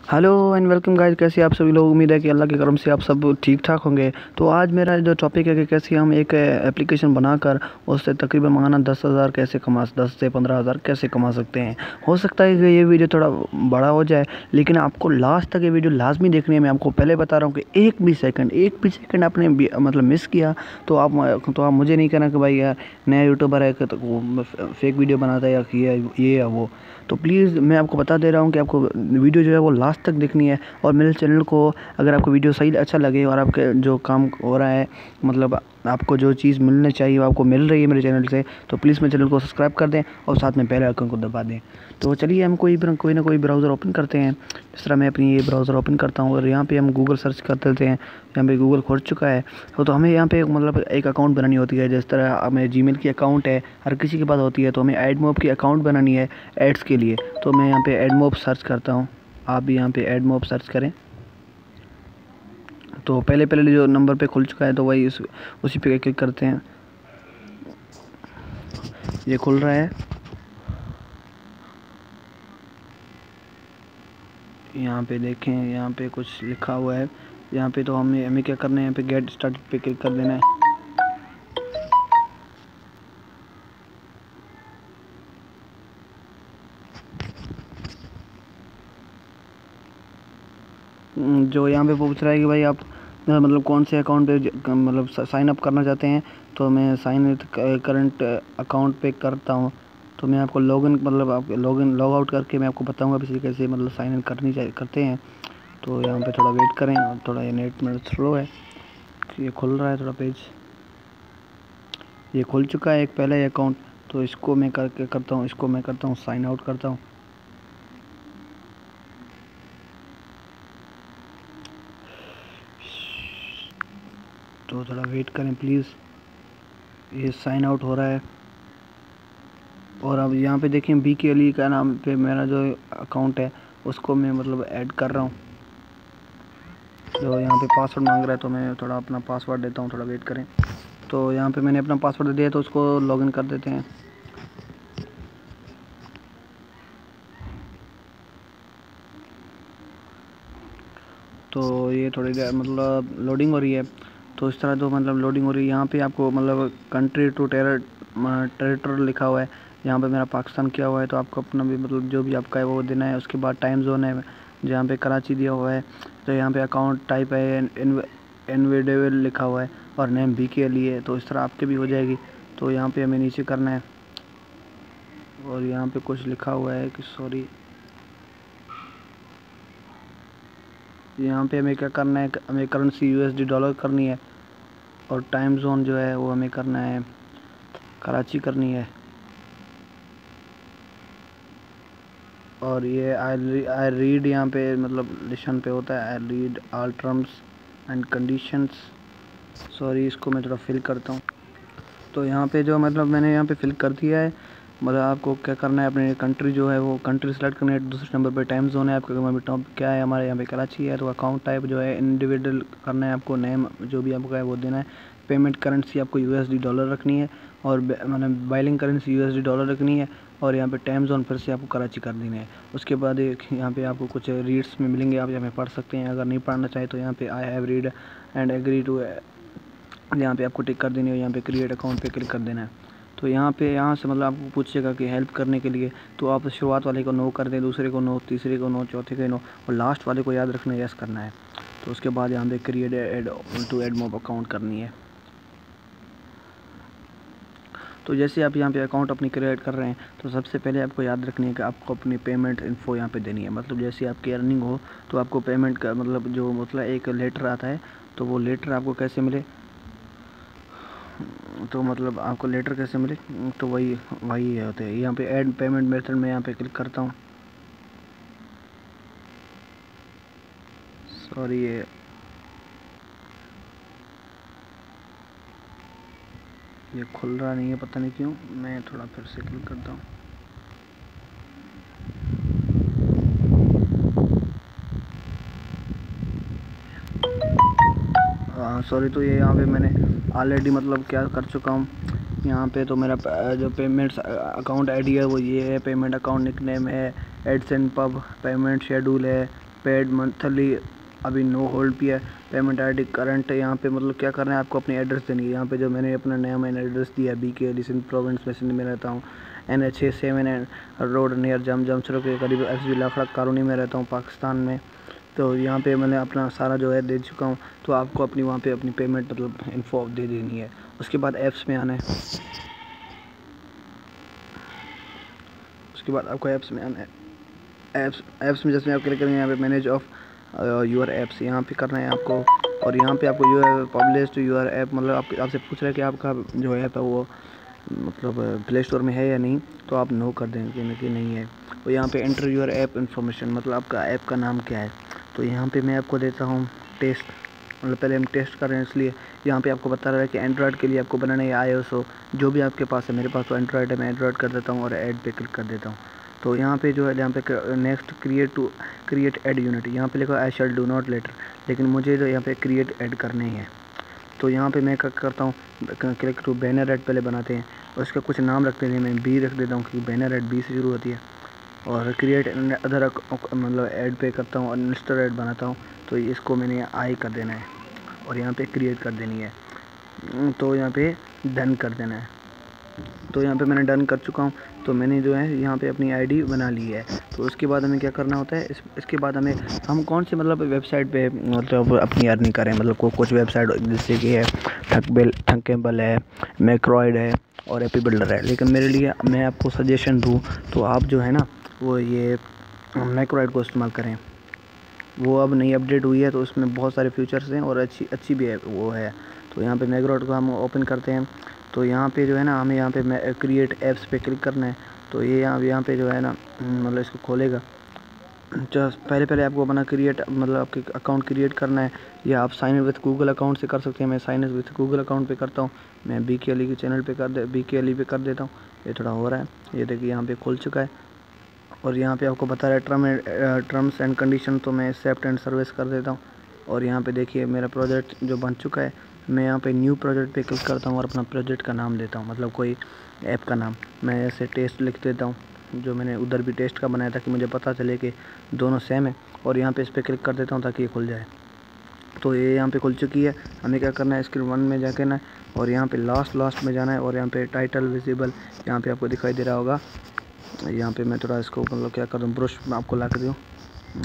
Hello and welcome guys. कैसे आप सभी लोग? उम्मीद है कि अल्लाह के करम से आप सब ठीक ठाक होंगे। तो आज मेरा जो टॉपिक है कि कैसे हम एक एप्लीकेशन बनाकर उससे तकरीबन माहाना 10,000 कैसे 10 से 15,000 कैसे कमा सकते हैं। हो सकता है कि ये वीडियो थोड़ा बड़ा हो जाए, लेकिन आपको लास्ट तक ये वीडियो लाजमी देखनी है। मैं आपको पहले बता रहा हूँ कि एक भी सेकंड आपने मतलब मिस किया तो आप मुझे नहीं कहना कि भाई यार नया यूट्यूबर है तो वो फेक वीडियो बनाता है या ये या वो। तो प्लीज़ मैं आपको बता दे रहा हूँ कि आपको वीडियो जो है वो लास्ट तक देखनी है। और मेरे चैनल को अगर आपको वीडियो सही अच्छा लगे और आपके जो काम हो रहा है, मतलब आपको जो चीज़ मिलनी चाहिए वो आपको मिल रही है मेरे चैनल से, तो प्लीज़ मेरे चैनल को सब्सक्राइब कर दें और साथ में बेल आइकन को दबा दें। तो चलिए हम कोई ना कोई ब्राउज़र ओपन करते हैं। जिस तरह मैं अपनी ये ब्राउज़र ओपन करता हूँ और यहाँ पे हम गूगल सर्च कर देते हैं। यहाँ पे गूगल खुल चुका है। तो हमें यहाँ पे मतलब एक अकाउंट बनानी होती है। जिस तरह हमें जीमेल की अकाउंट है, हर किसी के पास होती है, तो हमें एडमोब की अकाउंट बनानी है एड्स के लिए। तो मैं यहाँ पे एडमोब सर्च करता हूँ। आप भी यहाँ पे एडमोब सर्च करें। तो पहले जो नंबर पे खुल चुका है तो वही उसी पे क्लिक करते हैं। ये खुल रहा है। यहाँ पे देखें, यहाँ पे कुछ लिखा हुआ है। यहाँ पे तो हमें क्या करना है, यहाँ पे गेट स्टार्ट पे क्लिक कर देना है। जो यहाँ पे पूछ रहा है कि भाई आप मतलब कौन से अकाउंट पे मतलब साइन अप करना चाहते हैं। तो मैं साइन विद करंट अकाउंट पे करता हूँ। तो मैं आपको आप लॉग आउट करके मैं आपको बताऊँगा पिछले कैसे मतलब साइन इन करते हैं। तो यहाँ पे थोड़ा वेट करें और थोड़ा ये नेट मेरा स्लो है। ये खुल रहा है थोड़ा पेज। ये खुल चुका है एक पहला ही अकाउंट। तो इसको मैं करता हूँ साइन आउट करता हूँ। तो थोड़ा वेट करें प्लीज़। ये साइन आउट हो रहा है। और अब यहाँ पे देखें BK अली का नाम पे मेरा जो अकाउंट है उसको मैं मतलब ऐड कर रहा हूँ। जो यहाँ पे पासवर्ड मांग रहा है तो मैं थोड़ा अपना पासवर्ड देता हूँ। थोड़ा वेट करें। तो यहाँ पे मैंने अपना पासवर्ड दिया तो उसको लॉगिन कर देते हैं। तो ये थोड़ी देर मतलब लोडिंग हो रही है। तो इस तरह तो मतलब लोडिंग हो रही है। यहाँ पे आपको मतलब कंट्री टू टेरिटोरियल लिखा हुआ है। यहाँ पे मेरा पाकिस्तान किया हुआ है, तो आपको अपना भी मतलब जो भी आपका है वो देना है। उसके बाद टाइम जोन है जहाँ पे कराची दिया हुआ है। तो यहाँ पे अकाउंट टाइप है इनविडेबल लिखा हुआ है और नेम BK अली है। तो इस तरह आपके भी हो जाएगी। तो यहाँ पे हमें नीचे करना है और यहाँ पे कुछ लिखा हुआ है कि सॉरी, यहाँ पे हमें क्या करना है, हमें करेंसी USD डॉलर करनी है और टाइम जोन जो है वो हमें करना है कराची करनी है। और ये आई रीड यहाँ पे मतलब लिशन पे होता है I read all terms and conditions. Sorry, इसको मैं थोड़ा फिल करता हूँ। तो यहाँ पे जो मतलब मैंने यहाँ पे फिल कर दिया है। मतलब आपको क्या करना है, अपने कंट्री जो है वो कंट्री सेलेक्ट करना है। दूसरे नंबर पे टाइम जोन है आपका टॉप क्या है, हमारे यहाँ पे कराची है। तो अकाउंट टाइप जो है इंडिविजुअल करना है आपको। नेम जो भी आपका है वो देना है। पेमेंट करेंसी आपको USD डॉलर रखनी है और मतलब बाइलिंग करेंसी USD डॉलर रखनी है। और यहाँ पे टाइम जोन फिर से आपको कराची कर देना है। उसके बाद एक यहाँ पे आपको कुछ रीड्स में मिलेंगे, आप यहाँ पे पढ़ सकते हैं। अगर नहीं पढ़ना चाहे तो यहाँ पे I have read and agree to यहाँ पे आपको टिक कर देनी है। यहाँ पे क्रिएट अकाउंट पे क्लिक कर देना है। तो यहाँ से मतलब आपको पूछेगा कि हेल्प करने के लिए, तो आप शुरुआत वाले को नो कर दें, दूसरे को नो, तीसरे को नो, चौथे को नो और लास्ट वाले को याद रखना यस करना है। तो उसके बाद यहाँ पे क्रिएट एडमोब अकाउंट करनी है। तो जैसे आप यहाँ पे अकाउंट अपनी क्रिएट कर रहे हैं तो सबसे पहले आपको याद रखनी है कि आपको अपनी पेमेंट इन्फो यहाँ पे देनी है। मतलब जैसे आपकी अर्निंग हो तो आपको पेमेंट का मतलब जो मतलब एक लेटर आता है, तो वो लेटर आपको कैसे मिले, तो मतलब आपको लेटर कैसे मिले, तो वही होते हैं। यहाँ पे ऐड पेमेंट मेथड में यहाँ पे क्लिक करता हूँ। सॉरी, ये खुल रहा नहीं है, पता नहीं क्यों। मैं थोड़ा फिर से क्लिक करता हूँ। सॉरी, तो ये यहाँ पे मैंने ऑलरेडी मतलब क्या कर चुका हूँ। यहाँ पे तो मेरा जो पेमेंट्स अकाउंट आईडी है वो ये है। पेमेंट अकाउंट निकनेम है, ads and pub, payment schedule है, पेड मंथली, अभी नो होल्ड भी है। पेमेंट आईडी करंट, यहाँ पे मतलब क्या करना है आपको, अपनी एड्रेस देनी है। यहाँ पे जो मैंने अपना नया मैंने एड्रेस दिया है, BK सिंध प्रोविंस में, सिंध में रहता हूँ। NH67 रोड नियर जम सड़क के करीब SB लाखड़ा कॉलोनी में रहता हूँ, पाकिस्तान में। तो यहाँ पे मैंने अपना सारा जो है दे चुका हूँ। तो आपको अपनी वहाँ पे अपनी पेमेंट मतलब इन्फो दे देनी है। उसके बाद ऐप्स में आना है। उसके बाद आपको ऐप्स में आना है। ऐप्स में जैसे आप क्लिक करेंगे, यहाँ पे मैनेज ऑफ यूर ऐप्स यहाँ पे करना है आपको। और यहाँ पे आपको your publish to your app, मतलब आपसे पूछ रहा है कि आपका जो ऐप है वो मतलब प्ले स्टोर में है या नहीं, तो आप नो कर देंगे कि नहीं है। और यहाँ पे एंटर यूर ऐप इन्फॉर्मेशन, मतलब आपका ऐप का नाम क्या है। तो यहाँ पे मैं आपको देता हूँ टेस्ट, मतलब पहले हम टेस्ट कर रहे हैं इसलिए यहाँ पे आपको बता रहा है कि एंड्रॉयड के लिए आपको बनाना है iOS हो, जो भी आपके पास है। मेरे पास तो एंड्रॉयड है, मैं एंड्रॉयड कर देता हूँ और ऐड पे क्लिक कर देता हूँ। तो यहाँ पे जो है, यहाँ पे नेक्स्ट क्रिएट ऐड यूनिट, यहाँ पे लिखा आई शैल डू नॉट लेटर, लेकिन मुझे जो यहाँ पे क्रिएट ऐड करने ही है। तो यहाँ पे मैं क्या करता हूँ, क्लिक टू बैनर ऐड पहले बनाते हैं और इसका कुछ नाम रखते हैं। मैं B रख देता हूँ क्योंकि बैनर ऐड B से शुरू होती है। और क्रिएट अदर मतलब ऐड पे करता हूँ और इंस्टर ऐड बनाता हूँ। तो इसको मैंने आई कर देना है और यहाँ पे क्रिएट कर देनी है। तो यहाँ पे डन कर देना है। तो यहाँ पे मैंने डन कर चुका हूँ। तो मैंने जो है यहाँ पे अपनी आईडी बना ली है। तो उसके बाद हमें क्या करना होता है, इसके बाद हम कौन से मतलब वेबसाइट पे मतलब अपनी अर्निंग करें। मतलब कुछ वेबसाइट जैसे कि है ठंकेबल है, मैक्रोइड है और एपी बिल्डर है। लेकिन मेरे लिए, मैं आपको सजेशन दूँ तो आप जो है ना वो ये मैक्रोइड को इस्तेमाल करें। वो अब नई अपडेट हुई है तो उसमें बहुत सारे फीचर्स हैं और अच्छी भी है वो है। तो यहाँ पे मैक्रोइड को हम ओपन करते हैं। तो यहाँ पे जो है ना हमें यहाँ पे क्रिएट ऐप्स पे क्लिक करना है। तो ये यहाँ पे जो है ना मतलब इसको खोलेगा। जस्ट पहले आपको अपना मतलब आपके अकाउंट क्रिएट करना है, या आप sign in with Google account से कर सकते हैं। मैं sign in with Google account पे करता हूँ। मैं BK अली के चैनल पे BK अली पे कर देता हूँ। ये थोड़ा हो रहा है, ये देखिए यहाँ पे खुल चुका है। और यहाँ पे आपको बता रहा है टर्म्स एंड कंडीशन, तो मैं एक्सेप्ट एंड सर्विस कर देता हूँ। और यहाँ पे देखिए मेरा प्रोजेक्ट जो बन चुका है। मैं यहाँ पे न्यू प्रोजेक्ट पे क्लिक करता हूँ और अपना प्रोजेक्ट का नाम देता हूँ, मतलब कोई ऐप का नाम। मैं ऐसे टेस्ट लिख देता हूँ, जो मैंने उधर भी टेस्ट का बनाया था कि मुझे पता चले कि दोनों सेम है। और यहाँ पे इस पर क्लिक कर देता हूँ ताकि ये खुल जाए। तो ये यहाँ पे खुल चुकी है। हमें क्या करना है, स्क्रीन 1 में जाके ना और यहाँ पे लास्ट में जाना है। और यहाँ पे टाइटल विजिबल, यहाँ पे आपको दिखाई दे रहा होगा। यहाँ पे मैं थोड़ा इसको मतलब क्या कर दूँ, ब्रश में आपको ला कर दूँ।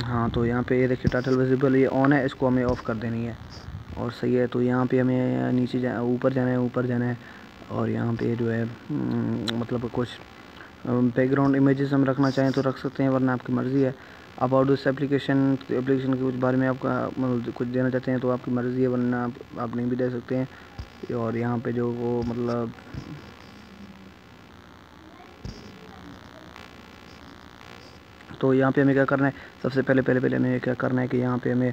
हाँ, तो यहाँ पे ये देखिए टाइटल विजिबल ये ऑन है, इसको हमें ऑफ़ कर देनी है। और सही है। तो यहाँ पे हमें नीचे ऊपर जाना है। और यहाँ पे जो है मतलब कुछ बैकग्राउंड इमेजेस हम रखना चाहें तो रख सकते हैं, वरना आपकी मर्ज़ी है। अबाउट दिस एप्लीकेशन के कुछ बारे में आपका मतलब कुछ देना चाहते हैं तो आपकी मर्ज़ी है, वरना आप नहीं भी दे सकते हैं। और यहाँ पे जो वो मतलब तो यहाँ पे हमें क्या करना है, सबसे पहले हमें क्या करना है कि यहाँ पे हमें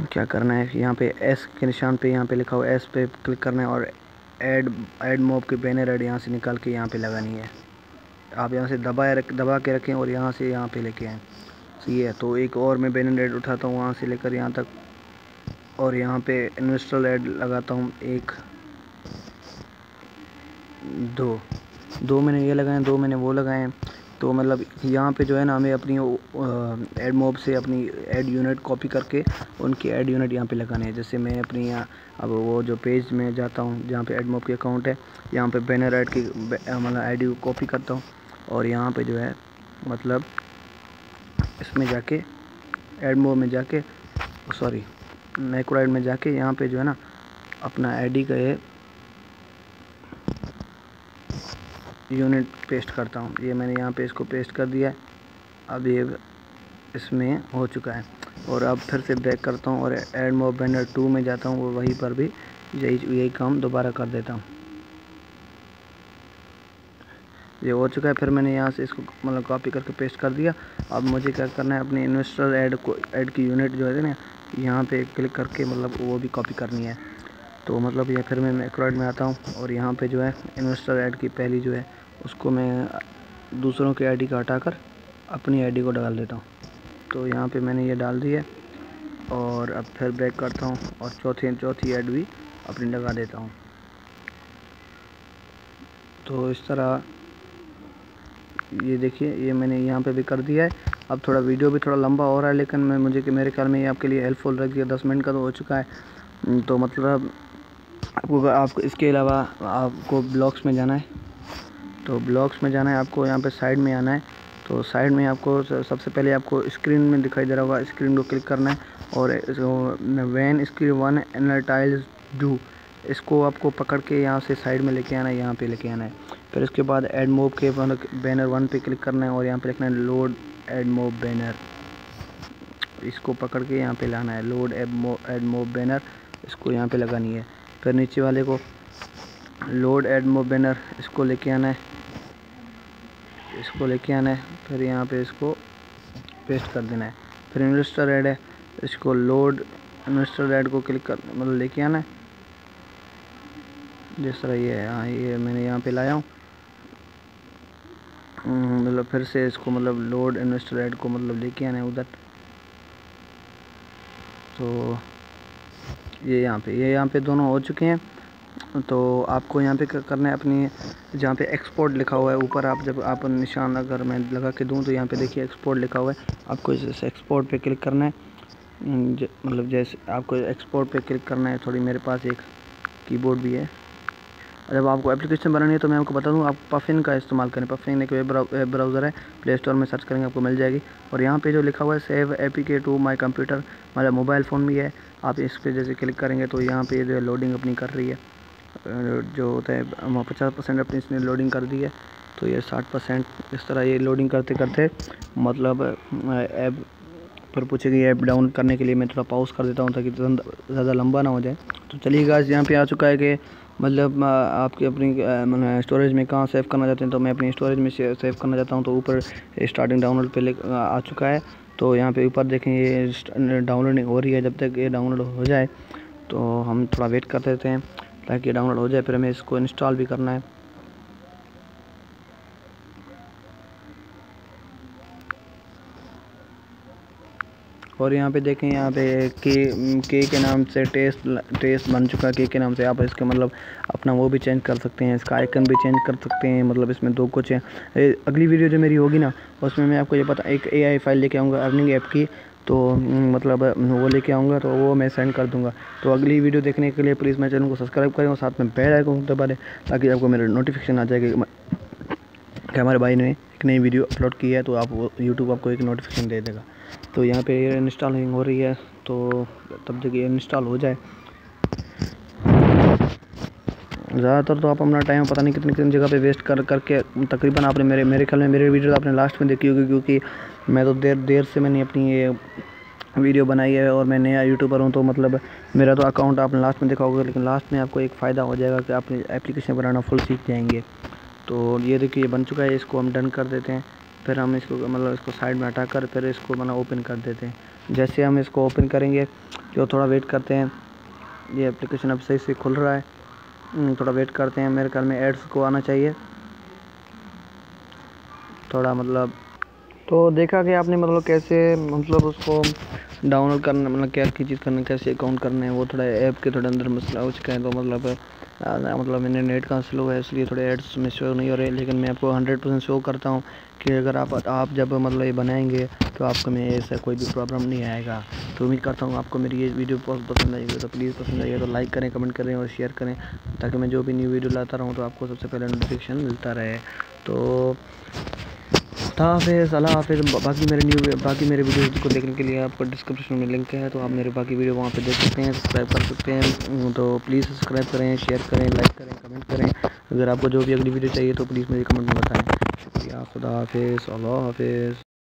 क्या करना है, यहाँ पे एस के निशान पे यहाँ पे लिखा हुआ एस पे क्लिक करना है। और ऐड मॉब की बैनर ऐड यहाँ से निकाल के यहाँ पे लगानी है। आप यहाँ से दबा के रखें और यहाँ से यहाँ पे लेके आएँ। सही है। तो एक और मैं बैनर ऐड उठाता हूँ वहाँ से लेकर यहाँ तक, और यहाँ पे इन्वेस्टर ऐड लगाता हूँ। 1 2 मैंने ये लगाए, 2 मैंने वो लगाए। तो मतलब यहाँ पे जो है ना हमें अपनी ऐड मॉब से अपनी ऐड यूनिट कॉपी करके उनकी ऐड यूनिट यहाँ पे लगाने हैं। जैसे मैं अपनी यहाँ अब वो जो पेज में जाता हूँ जहाँ पे ऐड मॉब की अकाउंट है, यहाँ पे बैनर ऐड की मतलब आईडी को कॉपी करता हूँ। और यहाँ पे जो है मतलब इसमें जाके ऐड मॉब में जाके सॉरी मैक्रोइड में जाके यहाँ पे जो है ना अपना आईडी का ये यूनिट पेस्ट करता हूँ। ये मैंने यहाँ पे इसको पेस्ट कर दिया है। अब ये इसमें हो चुका है। और अब फिर से बैक करता हूँ और ऐड मॉब बैनर 2 में जाता हूँ, वहीं पर भी यही काम दोबारा कर देता हूँ। ये हो चुका है। फिर मैंने यहाँ से इसको मतलब कॉपी करके पेस्ट कर दिया। अब मुझे क्या करना है, अपने इन्वेस्टर ऐड की यूनिट जो है ना यहाँ पे क्लिक करके मतलब वो भी कॉपी करनी है। तो मतलब ये फिर मैं मैक्रोइड में आता हूँ और यहाँ पे जो है इन्वेस्टर ऐड की पहली जो है उसको मैं दूसरों की आईडी का हटाकर अपनी आईडी को डाल देता हूँ। तो यहाँ पे मैंने ये डाल दी है। और अब फिर बैक करता हूँ और चौथी ऐड भी अपनी लगा देता हूँ। तो इस तरह ये देखिए ये मैंने यहाँ पे भी कर दिया है। अब थोड़ा वीडियो भी थोड़ा लंबा हो रहा है, लेकिन मेरे ख्याल में ये आपके लिए हेल्पफुल रह गया। 10 मिनट का तो हो चुका है। तो मतलब आपको इसके अलावा आपको ब्लॉग्स में जाना है। तो ब्लॉग्स में जाना है आपको, यहाँ पे साइड में आना है। तो साइड में आपको सबसे पहले आपको स्क्रीन में दिखाई दे रहा होगा, स्क्रीन को क्लिक करना है और वैन स्क्रीन वन एनाटाइल्स डू, इसको आपको पकड़ के यहाँ से साइड में लेके आना है, यहाँ पे लेके आना है। फिर उसके बाद एड मोब के बैनर वन पे क्लिक करना है और यहाँ पे लिखना है लोड एड मोब बैनर, इसको पकड़ के यहाँ पे लाना है। लोड एड मोब बैनर, इसको यहाँ पे लगानी है। फिर नीचे वाले को लोड एड मोब बैनर, इसको लेके आना है, इसको लेके आना है। फिर यहाँ पे इसको पेस्ट कर देना है। फिर इन्वेस्टर ऐड है, इसको लोड इन्वेस्टर ऐड को क्लिक कर मतलब लेके आना है, जिस तरह ये है। हाँ, ये मैंने यहाँ पे लाया हूँ। मतलब फिर से इसको मतलब लोड इन्वेस्टर ऐड को मतलब लेके आना है उधर। तो ये यहाँ पे दोनों हो चुके हैं। तो आपको यहाँ पे क्या करना है, अपनी जहाँ पे एक्सपोर्ट लिखा हुआ है ऊपर, आप जब आप निशान अगर मैं लगा के दूँ तो यहाँ पे देखिए एक्सपोर्ट लिखा हुआ है, आपको इस एक्सपोर्ट पे क्लिक करना है। मतलब जैसे आपको एक्सपोर्ट पे क्लिक करना है। थोड़ी मेरे पास एक कीबोर्ड भी है। जब आपको एप्लीकेशन बनानी है तो मैं आपको बता दूँ, आप पफिन का इस्तेमाल करें। पफिन एक वेब ब्राउज़र है, प्ले स्टोर में सर्च करेंगे आपको मिल जाएगी। और यहाँ पे जो लिखा हुआ है save APK to my computer, मतलब मोबाइल फ़ोन भी है। आप इस पर जैसे क्लिक करेंगे तो यहाँ पे जो है लोडिंग अपनी कर रही है, जो होता है 50% अपनी इसने लोडिंग कर दी है। तो ये 60% इस तरह ये लोडिंग करते करते मतलब ऐप पर पूछेगी ऐप डाउनलोड करने के लिए। मैं थोड़ा पॉज कर देता हूँ ताकि ज़्यादा लंबा ना हो जाए। तो चलिए गाइस, यहाँ पे आ चुका है कि मतलब आपकी अपनी स्टोरेज में कहाँ सेव करना चाहते हैं। तो मैं अपनी स्टोरेज में सेव करना चाहता हूँ। तो ऊपर स्टार्टिंग डाउनलोड पे आ चुका है। तो यहाँ पे ऊपर देखें ये डाउनलोडिंग हो रही है। जब तक ये डाउनलोड हो जाए तो हम थोड़ा वेट कर देते हैं ताकि डाउनलोड हो जाए। फिर हमें इसको इंस्टॉल भी करना है। और यहाँ पे देखें, यहाँ पे के नाम से टेस्ट बन चुका है। के नाम से आप इसके मतलब अपना वो भी चेंज कर सकते हैं, इसका आइकन भी चेंज कर सकते हैं। मतलब इसमें दो कुछ है। अगली वीडियो जो मेरी होगी ना, उसमें मैं आपको ये पता एक AI फाइल लेके आऊँगा अर्निंग ऐप की। तो मतलब वो लेके आऊँगा तो वो मैं सेंड कर दूँगा। तो अगली वीडियो देखने के लिए प्लीज़ मेरे चैनल को सब्सक्राइब करें और साथ में बेल आइकन दबा दें ताकि आपको मेरे नोटिफिकेशन आ जाएगी कि हमारे भाई ने एक नई वीडियो अपलोड की है। तो आप यूट्यूब आपको एक नोटिफिकेशन दे देगा। तो यहाँ पे ये इंस्टॉलिंग हो रही है। तो तब तक ये इंस्टॉल हो जाए, ज़्यादातर तो आप अपना टाइम पता नहीं कितनी कितनी जगह पे वेस्ट करके तकरीबन आपने मेरे ख्याल में मेरे वीडियो आपने लास्ट में देखी होगी, क्योंकि मैं तो देर से मैंने अपनी ये वीडियो बनाई है और मैं नया यूट्यूबर हूँ। तो मतलब मेरा तो अकाउंट आपने लास्ट में देखा होगा, लेकिन लास्ट में आपको एक फ़ायदा हो जाएगा कि आप एप्लीकेशन बनाना फुल सीख जाएंगे। तो ये देखिए ये बन चुका है, इसको हम डन कर देते हैं। फिर हम इसको मतलब इसको साइड में हटाकर फिर इसको मतलब ओपन कर देते हैं। जैसे हम इसको ओपन करेंगे तो थोड़ा वेट करते हैं। ये एप्लीकेशन अब सही से खुल रहा है, थोड़ा वेट करते हैं। मेरे ख्याल में एड्स को आना चाहिए थोड़ा मतलब। तो देखा कि आपने मतलब कैसे मतलब उसको डाउनलोड करना, मतलब क्या की चीज़ करना, कैसे अकाउंट करना है। वो थोड़ा ऐप के थोड़ा अंदर मसला हो चुका है। तो मतलब मैंने नेट का स्लो है, इसलिए थोड़े एड्स में शो नहीं हो रहे। लेकिन मैं आपको 100% शो करता हूँ कि अगर आप जब मतलब ये बनाएंगे तो आपको में ऐसा कोई भी प्रॉब्लम नहीं आएगा। तो उम्मीद करता हूँ आपको मेरी ये वीडियो बहुत पसंद आएगी। तो प्लीज़ पसंद आइए तो लाइक करें, कमेंट करें और शेयर करें ताकि मैं जो भी न्यू वीडियो लाता रहूँ तो आपको सबसे पहले नोटिफिकेशन मिलता रहे। तो अल्लाह हाफ़िज़। बाकी मेरे वीडियो को देखने के लिए आपको डिस्क्रिप्शन में लिंक है, तो आप मेरे बाकी वीडियो वहाँ पे देख सकते हैं, सब्सक्राइब कर सकते हैं। तो प्लीज़ सब्सक्राइब करें, शेयर करें, लाइक करें, कमेंट करें। अगर आपको जो भी अगली वीडियो चाहिए तो प्लीज़ मेरे कमेंट में बताएं। शुक्रिया, खुदा हाफ़िज़, अल्लाह हाफ़िज़।